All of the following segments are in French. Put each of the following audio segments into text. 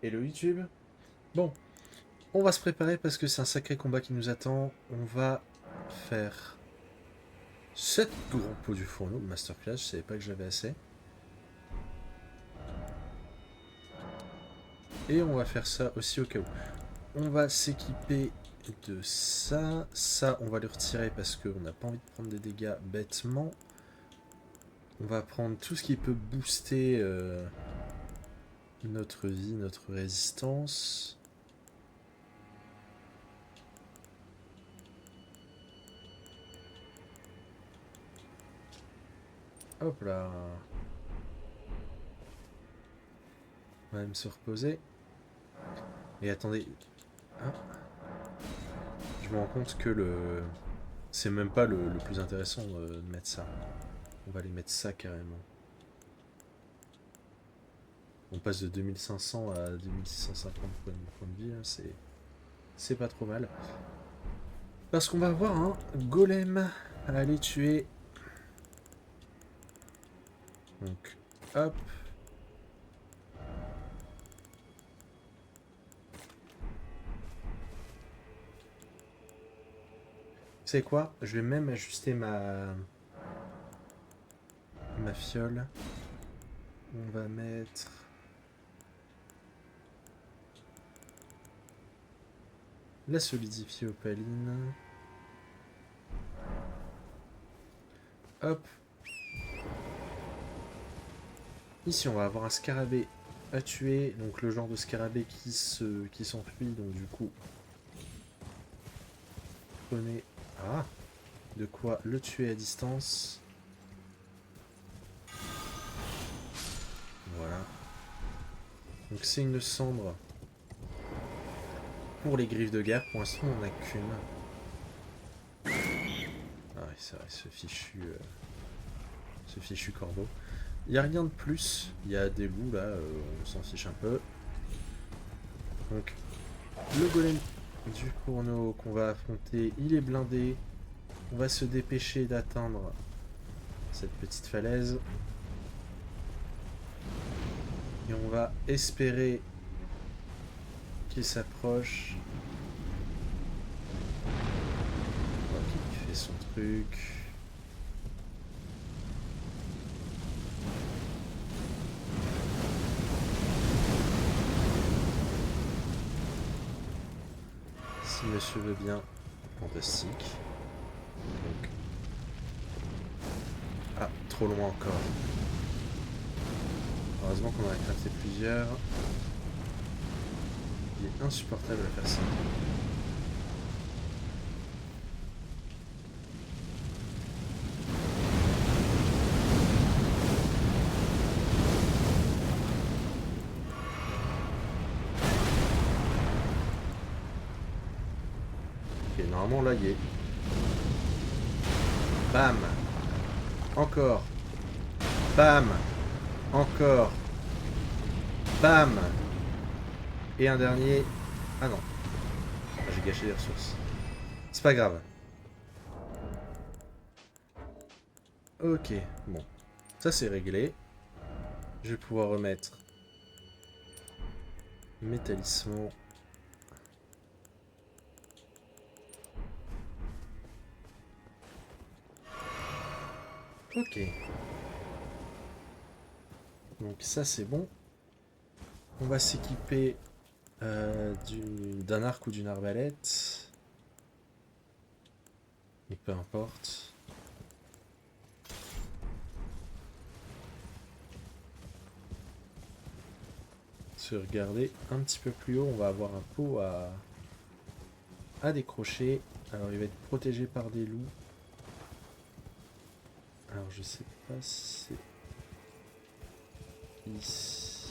Hello YouTube. Bon, on va se préparer parce que c'est un sacré combat qui nous attend. On va faire 7 gros pots du fourneau. Masterclass, je savais pas que j'avais assez. Et on va faire ça aussi au cas où. On va s'équiper de ça. Ça, on va le retirer parce qu'on n'a pas envie de prendre des dégâts bêtement. On va prendre tout ce qui peut booster notre vie, notre résistance. Hop là. On va même se reposer. Et attendez. Ah, je me rends compte que c'est même pas le plus intéressant de mettre ça. On va aller mettre ça carrément. On passe de 2500 à 2650 points de vie, là, c'est pas trop mal. Parce qu'on va avoir un golem à aller tuer. Donc, hop. Vous savez quoi? Je vais même ajuster ma fiole. On va mettre... la solidifier opaline. Hop. Ici, on va avoir un scarabée à tuer. Donc, le genre de scarabée qui s'enfuit. Donc, du coup, prenez... Ah, de quoi le tuer à distance. Voilà. Donc, c'est une cendre pour les griffes de guerre. Pour l'instant, on n'en a qu'une. Ah oui, c'est vrai, ce fichu corbeau. Il n'y a rien de plus. Il y a des loups là, on s'en fiche un peu. Donc, le golem du fourneau qu'on va affronter, il est blindé. On va se dépêcher d'atteindre cette petite falaise. Et on va espérer qu'il s'approche. Ok, il fait son truc. Si monsieur veut bien, fantastique. Donc... Ah, trop loin encore. Heureusement qu'on en a crafté plusieurs. Il est insupportable à faire ça. Ok, normalement là il est. Bam. Encore. Bam. Encore. Bam. Et un dernier. Ah non. Ah, j'ai gâché les ressources. C'est pas grave. Ok, bon. Ça c'est réglé. Je vais pouvoir remettre mes talismans. Ok. Donc ça c'est bon. On va s'équiper d'un arc ou d'une arbalète. Et peu importe. Se regarder un petit peu plus haut, on va avoir un pot à décrocher. Alors il va être protégé par des loups. Alors je sais pas si c'est ici.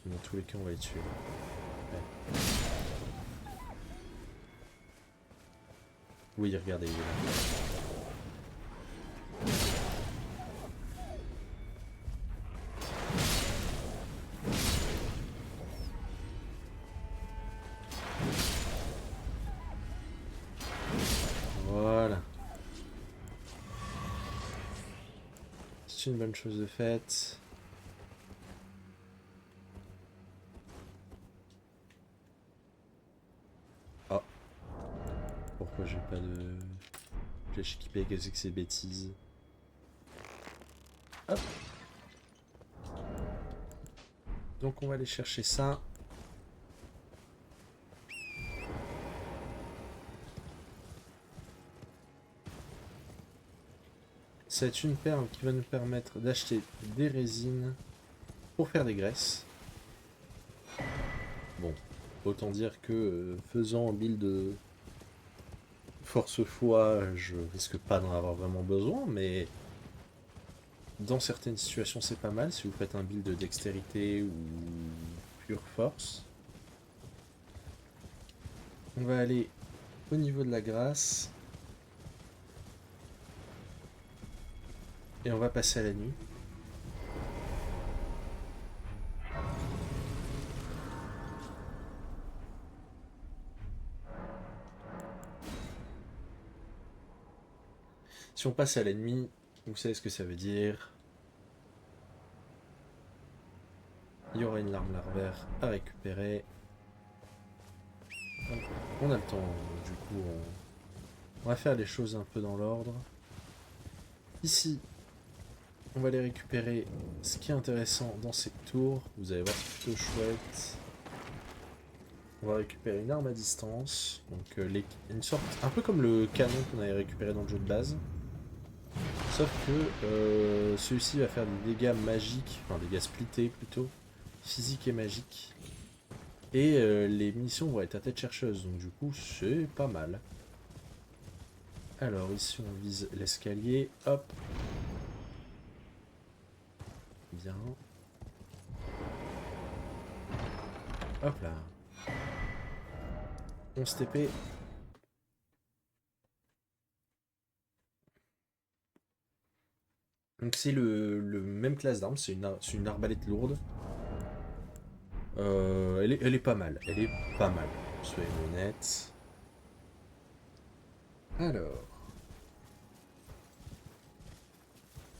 Dans tous les cas on va les tuer. Ouais. Oui, regardez, il est là. Voilà. aussi une bonne chose de faite. Ah. Pourquoi j'ai pas de flèche équipée? Qu'est-ce que c'est bêtises? Hop. Donc on va aller chercher ça. C'est une perle qui va nous permettre d'acheter des résines pour faire des graisses. Bon, autant dire que faisant un build force foi, je risque pas d'en avoir vraiment besoin, mais dans certaines situations c'est pas mal si vous faites un build de dextérité ou pure force. On va aller au niveau de la grâce. Et on va passer à la nuit. Si on passe à la nuit, vous savez ce que ça veut dire. Il y aura une larme larvaire à récupérer. On a le temps, du coup, on va faire les choses un peu dans l'ordre. Ici, on va aller récupérer ce qui est intéressant dans cette tour. Vous allez voir, c'est plutôt chouette. On va récupérer une arme à distance. Donc une sorte, un peu comme le canon qu'on avait récupéré dans le jeu de base. Sauf que celui-ci va faire des dégâts magiques, enfin des dégâts splittés plutôt, physiques et magiques. Et les munitions vont être à tête chercheuse, donc du coup c'est pas mal. Alors ici on vise l'escalier, hop. Bien. Hop là. 11 TP. Donc c'est le même classe d'armes, c'est une arbalète lourde. Elle est pas mal, elle est pas mal, soyons honnêtes. Alors.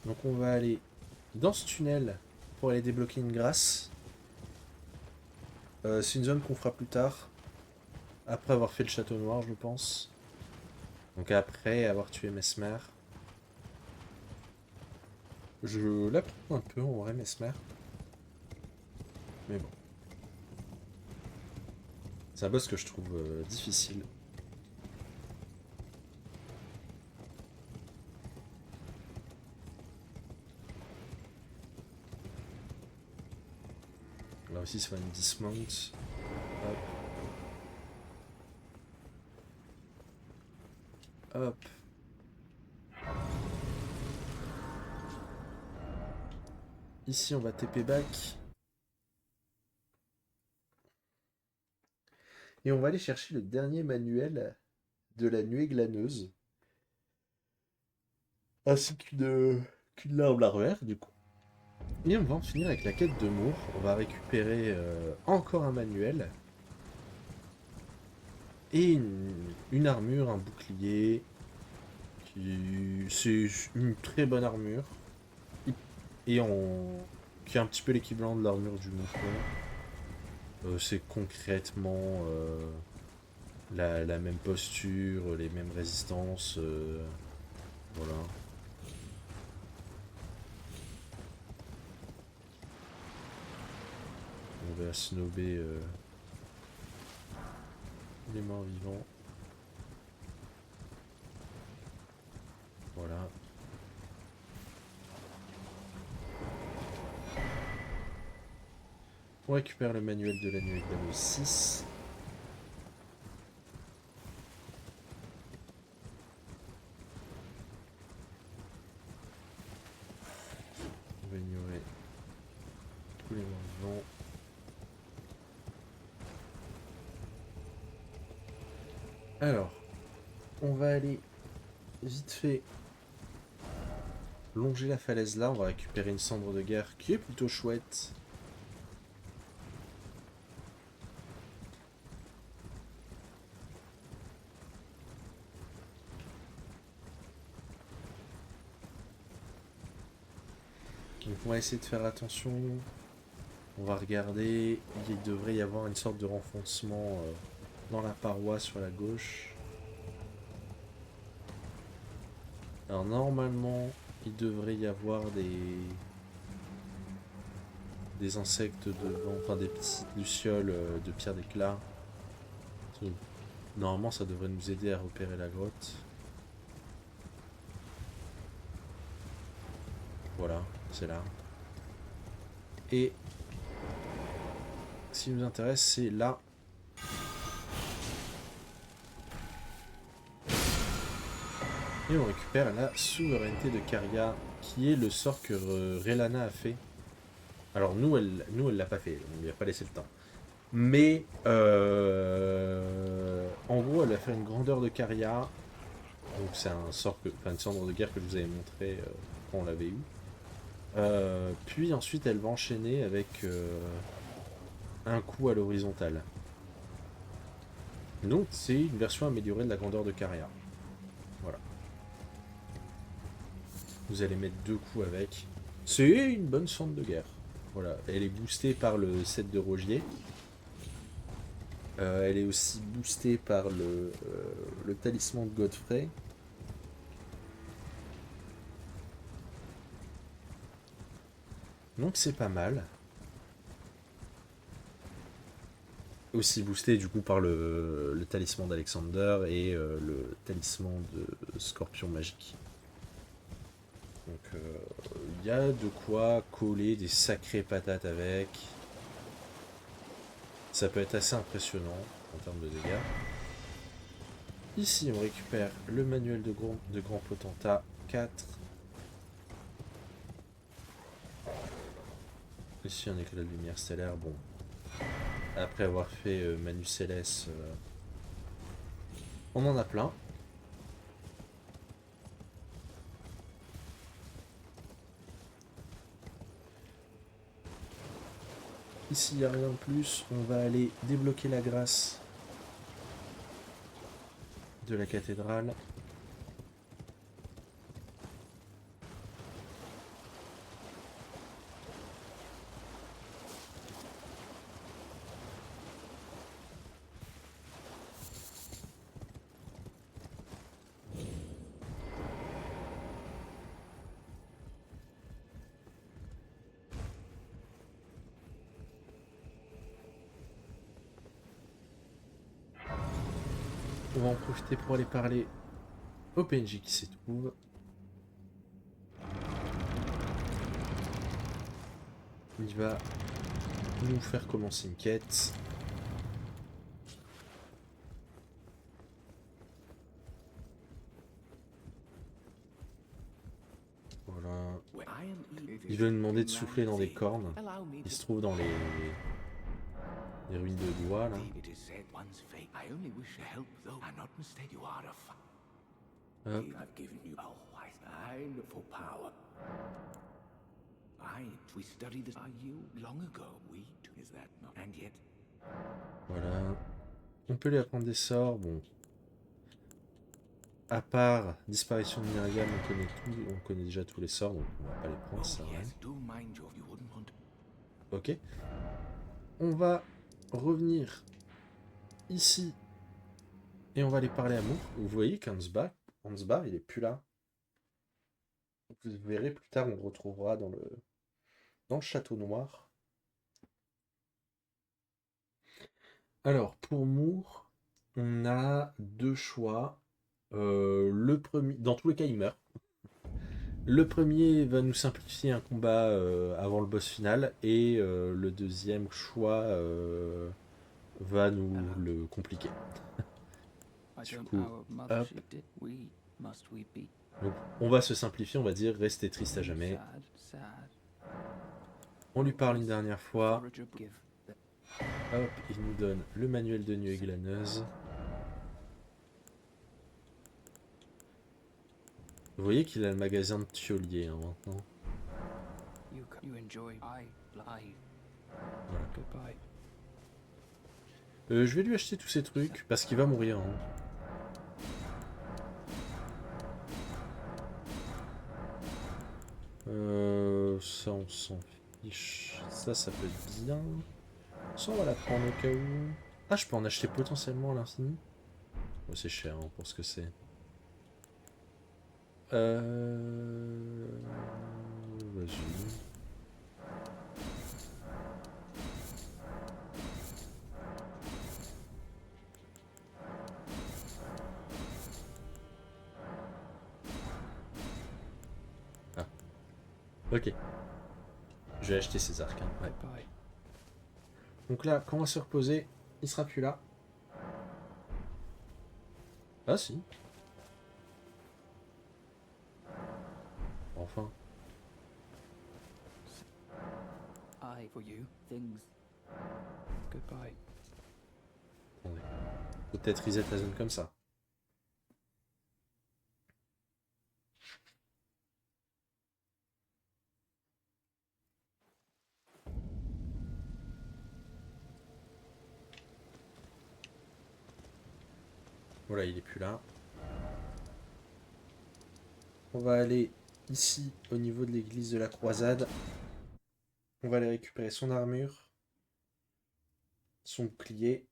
Donc on va aller dans ce tunnel pour aller débloquer une grâce. C'est une zone qu'on fera plus tard. Après avoir fait le château noir, je pense. Donc après avoir tué Mesmer. Je l'apprends un peu en vrai, Mesmer. Mais bon. C'est un boss que je trouve difficile. Là aussi, c'est une dismount. Hop. Hop. Ici, on va TP back. Et on va aller chercher le dernier manuel de la nuée glaneuse. Ainsi qu'une larme larvaire, du coup. Et on va en finir avec la quête de Moore. On va récupérer encore un manuel. Et une armure, un bouclier. C'est une très bonne armure. Et qui est un petit peu l'équivalent de l'armure du mouton. C'est concrètement la même posture, les mêmes résistances. Voilà. On va snobber les morts vivants. Voilà. On récupère le manuel de la nuée de 6. On va ignorer tous les morts vivants. Alors, on va aller vite fait longer la falaise là. On va récupérer une cendre de guerre qui est plutôt chouette. Donc on va essayer de faire attention. On va regarder. Il devrait y avoir une sorte de renfoncement dans la paroi sur la gauche. Alors normalement, il devrait y avoir des insectes devant, enfin des petites lucioles de pierre d'éclat. Normalement, ça devrait nous aider à repérer la grotte. Voilà, c'est là. Et ce qui nous intéresse, c'est là. Et on récupère la souveraineté de Caria, qui est le sort que Relana a fait. Alors nous, elle l'a pas fait, on lui a pas laissé le temps. Mais en gros, elle a fait une grandeur de Caria. Donc c'est un sort une cendre de guerre que je vous avais montré quand on l'avait eu. Puis ensuite, elle va enchaîner avec un coup à l'horizontale. Donc c'est une version améliorée de la grandeur de Caria. Voilà. Vous allez mettre 2 coups avec. C'est une bonne cendre de guerre. Voilà. Elle est boostée par le set de Rogier. Elle est aussi boostée par le talisman de Godfrey. Donc c'est pas mal. Aussi boosté du coup par le talisman d'Alexander et le talisman de Scorpion magique. Donc il y a de quoi coller des sacrées patates avec. Ça peut être assez impressionnant en termes de dégâts. Ici on récupère le manuel de grand potentat 4. Ici un éclat de lumière stellaire, bon. Après avoir fait Manu Céleste, on en a plein. Ici, il n'y a rien de plus. On va aller débloquer la grâce de la cathédrale. On va en profiter pour aller parler au PNJ qui s'y trouve. Il va nous faire commencer une quête. Voilà. Il veut nous demander de souffler dans des cornes qui se trouvent dans les ruines de Goa là. Hop. Voilà. On peut lui apprendre des sorts, bon. À part disparition de Myriam, on connaît déjà tous les sorts, donc on va pas les prendre, ça va. Ok. On va revenir ici et on va aller parler à Moore. Vous voyez qu'Hansbar, il est plus là. Vous verrez plus tard, on le retrouvera dans le château noir. Alors, pour Moore, on a 2 choix. Le premier, dans tous les cas, il meurt. Le premier va nous simplifier un combat avant le boss final, et le deuxième choix va nous le compliquer. Du coup, hop. Donc, on va se simplifier, on va dire rester triste à jamais. On lui parle une dernière fois. Hop, il nous donne le manuel de nuée glaneuse. Vous voyez qu'il a le magasin de Thiolier hein, maintenant. Voilà. Je vais lui acheter tous ces trucs parce qu'il va mourir. Hein. Ça, on s'en fiche. Ça peut être bien. Ça, on va la prendre au cas où. Ah, je peux en acheter potentiellement à l'infini. Oh, c'est cher hein, pour ce que c'est. Vas-y. Ah, ok. Je vais acheter ces arcanes. Ouais. Goodbye. Donc là, quand on va se reposer, il sera plus là. Ah si. Enfin. I for you. Things. Goodbye. Attendez. Faut peut-être reset la zone comme ça. Voilà, il est plus là. On va aller ici, au niveau de l'église de la Croisade. On va aller récupérer son armure, son bouclier.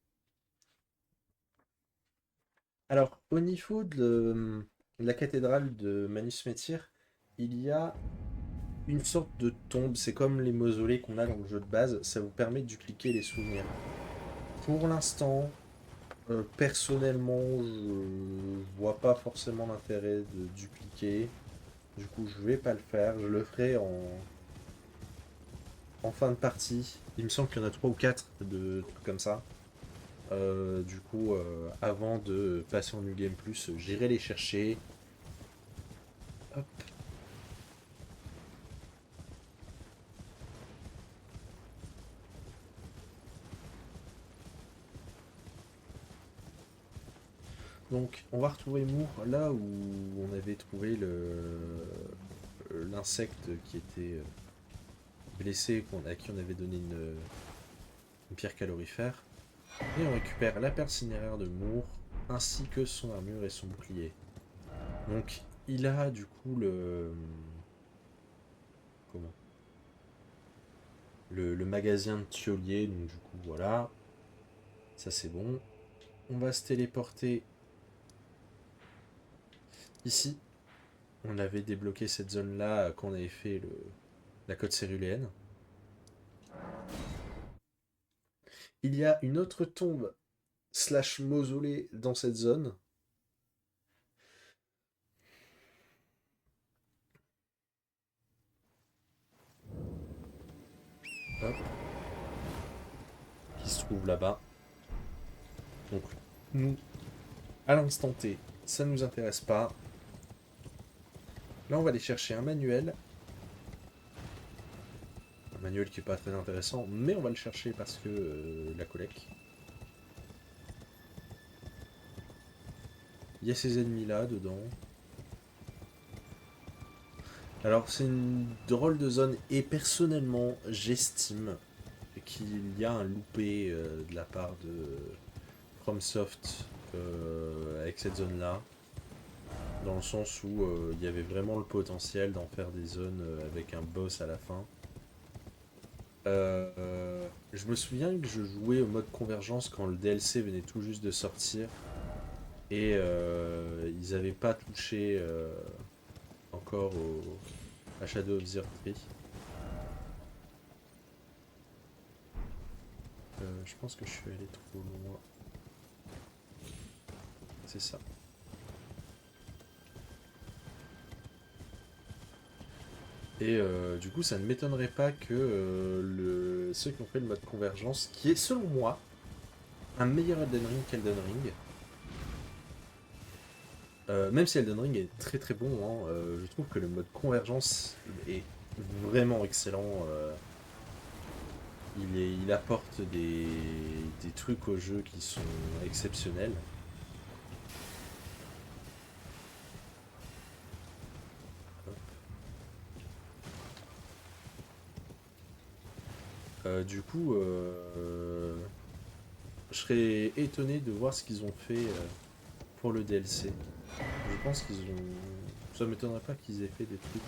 Alors, au niveau de la cathédrale de Manus Metyr, il y a une sorte de tombe. C'est comme les mausolées qu'on a dans le jeu de base. Ça vous permet de dupliquer les souvenirs. Pour l'instant, personnellement, je vois pas forcément l'intérêt de dupliquer. Du coup, je vais pas le faire. Je le ferai en fin de partie. Il me semble qu'il y en a 3 ou 4 de trucs comme ça. Du coup, avant de passer en New Game Plus, j'irai les chercher. Hop. Donc, on va retrouver Moore là où on avait trouvé l'insecte qui était blessé, à qui on avait donné une pierre calorifère. Et on récupère la perle cinéraire de Moore, ainsi que son armure et son bouclier. Donc, il a du coup comment le magasin de Thiolier, donc du coup voilà, ça c'est bon. On va se téléporter ici. On avait débloqué cette zone là quand on avait fait la côte céruléenne. Il y a une autre tombe slash mausolée dans cette zone. Hop. Qui se trouve là-bas. Donc nous, à l'instant T, ça ne nous intéresse pas. Là on va aller chercher un manuel. Un manuel qui n'est pas très intéressant, mais on va le chercher parce que la collecte. Il y a ces ennemis là dedans. Alors c'est une drôle de zone et personnellement j'estime qu'il y a un loupé de la part de FromSoft avec cette zone là. Dans le sens où il y avait vraiment le potentiel d'en faire des zones avec un boss à la fin. Je me souviens que je jouais au mode convergence quand le DLC venait tout juste de sortir. Et ils n'avaient pas touché encore à Shadow of the Tree. Je pense que je suis allé trop loin. C'est ça. Et du coup, ça ne m'étonnerait pas que ceux qui ont fait le mode convergence, qui est selon moi un meilleur Elden Ring qu'Elden Ring, même si Elden Ring est très très bon, hein, je trouve que le mode convergence est vraiment excellent. Il apporte des trucs au jeu qui sont exceptionnels. Du coup, je serais étonné de voir ce qu'ils ont fait pour le DLC. Je pense qu'ils ont. Ça m'étonnerait pas qu'ils aient fait des trucs.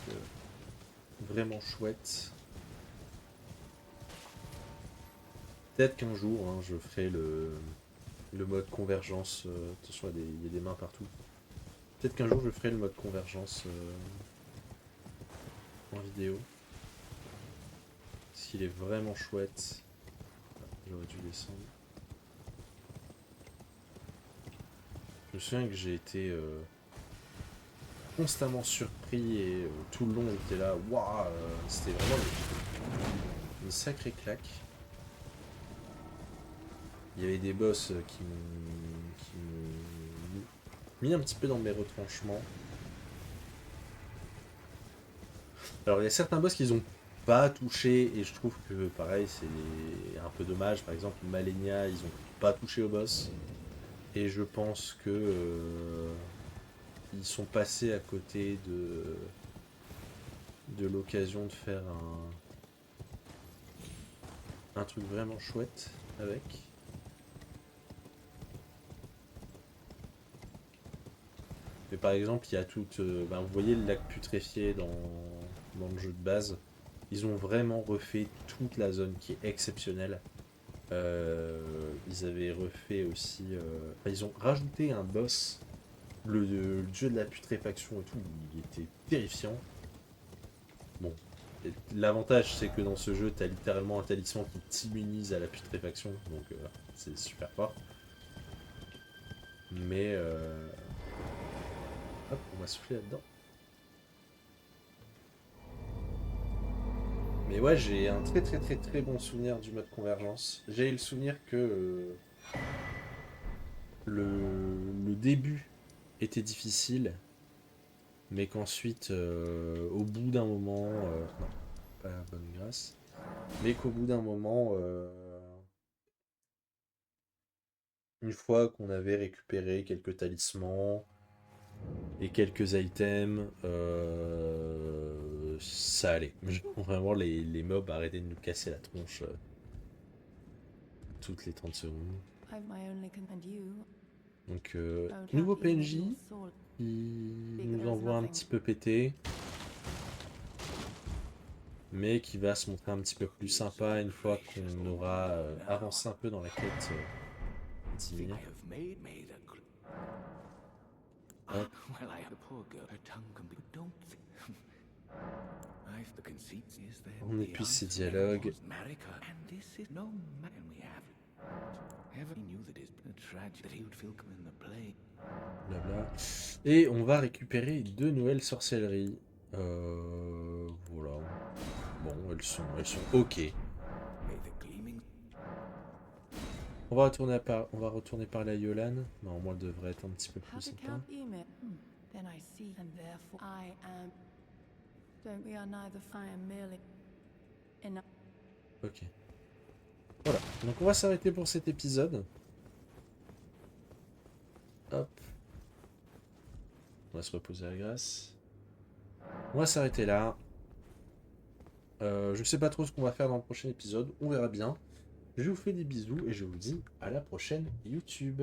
vraiment chouette. Peut-être qu'un jour, hein, je ferai le mode convergence. Attention, il y a des mains partout. Peut-être qu'un jour, je ferai le mode convergence en vidéo. Parce qu'il est vraiment chouette. J'aurais dû descendre. Je me souviens que j'ai été constamment surpris et tout le long j'étais là, waouh, c'était vraiment une sacrée claque. Il y avait des boss qui m'ont mis un petit peu dans mes retranchements. Alors il y a certains boss qu'ils ont pas touché et je trouve que pareil c'est un peu dommage. Par exemple Malenia, ils ont pas touché au boss et je pense que ils sont passés à côté de l'occasion de faire un truc vraiment chouette avec. Mais par exemple, il y a toute. Vous voyez le lac putréfié dans le jeu de base. Ils ont vraiment refait toute la zone qui est exceptionnelle. Ils avaient refait aussi. Ils ont rajouté un boss. Le jeu de la putréfaction et tout, il était terrifiant. Bon. L'avantage, c'est que dans ce jeu, t'as littéralement un talisman qui t'immunise à la putréfaction. Donc, c'est super fort. Mais. Hop, on va souffler là-dedans. Mais ouais, j'ai un très très très très bon souvenir du mode convergence. J'ai le souvenir que le début était difficile, mais qu'ensuite, au bout d'un moment, non, pas la bonne grâce, mais qu'au bout d'un moment, une fois qu'on avait récupéré quelques talismans et quelques items, ça allait. Vraiment, les mobs arrêtaient de nous casser la tronche toutes les 30 secondes. Donc, nouveau PNJ, qui nous envoie un petit peu péter, mais qui va se montrer un petit peu plus sympa une fois qu'on aura avancé un peu dans la quête d'Ymir. Hop. On épuise ces dialogues. Blabla. Et on va récupérer 2 nouvelles sorcelleries. Voilà. Bon, elles sont ok. On va retourner par la Yolan. Normalement, elle devrait être un petit peu plus sympa. Ok. Voilà. Donc on va s'arrêter pour cet épisode. Hop. On va se reposer à la grâce. On va s'arrêter là. Je sais pas trop ce qu'on va faire dans le prochain épisode. On verra bien. Je vous fais des bisous et je vous dis à la prochaine YouTube.